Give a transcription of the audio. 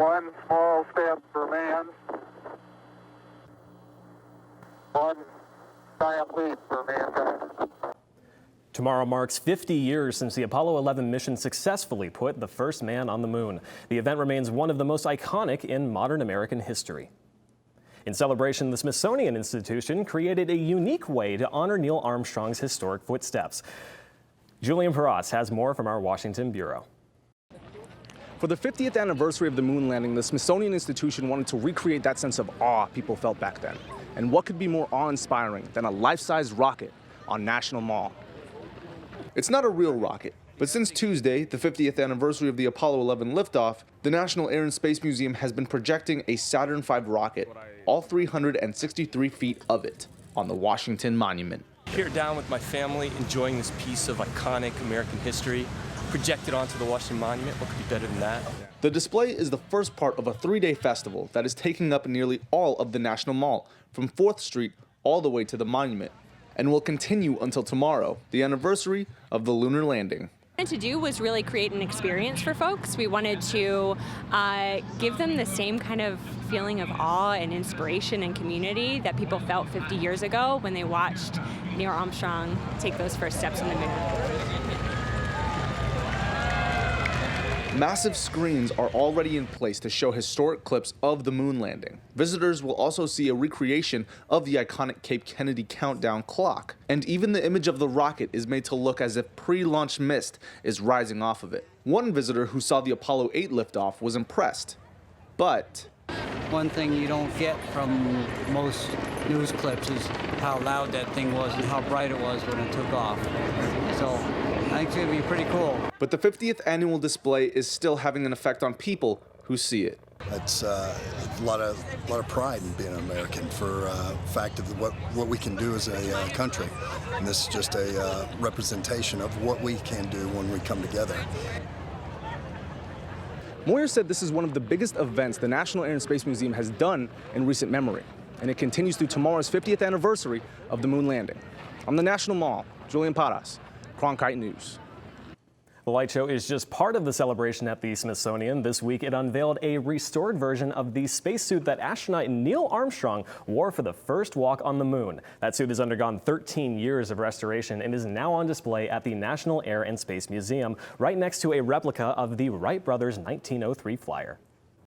One small step for man, one giant leap for mankind. Tomorrow marks 50 years since the Apollo 11 mission successfully put the first man on the moon. The event remains one of the most iconic in modern American history. In celebration, the Smithsonian Institution created a unique way to honor Neil Armstrong's historic footsteps. Julian has more from our Washington bureau. For the 50th anniversary of the moon landing, the Smithsonian Institution wanted to recreate that sense of awe people felt back then. And what could be more awe-inspiring than a life-size rocket on National Mall? It's not a real rocket, but since Tuesday, the 50th anniversary of the Apollo 11 liftoff, the National Air and Space Museum has been projecting a Saturn V rocket, all 363 feet of it, on the Washington Monument. Here down with my family, enjoying this piece of iconic American history, projected onto the Washington Monument. What could be better than that? The display is the first part of a three-day festival that is taking up nearly all of the National Mall, from 4th Street all the way to the monument, and will continue until tomorrow, the anniversary of the lunar landing. What we wanted to do was really create an experience for folks. We wanted to give them the same kind of feeling of awe and inspiration and community that people felt 50 years ago when they watched Neil Armstrong take those first steps on the moon. Massive screens are already in place to show historic clips of the moon landing. Visitors will also see a recreation of the iconic Cape Kennedy countdown clock. And even the image of the rocket is made to look as if pre-launch mist is rising off of it. One visitor who saw the Apollo 8 liftoff was impressed. But one thing you don't get from most news clips is how loud that thing was and how bright it was when it took off. So I think it's going to be pretty cool. But the 50th annual display is still having an effect on people who see it. It's a lot of pride in being an American for the fact of what we can do as a country. And this is just a representation of what we can do when we come together. Moyer said this is one of the biggest events the National Air and Space Museum has done in recent memory, and it continues through tomorrow's 50th anniversary of the moon landing. On the National Mall, Julian, Cronkite News. The light show is just part of the celebration at the Smithsonian. This week, it unveiled a restored version of the spacesuit that astronaut Neil Armstrong wore for the first walk on the moon. That suit has undergone 13 years of restoration and is now on display at the National Air and Space Museum, right next to a replica of the Wright brothers' 1903 flyer.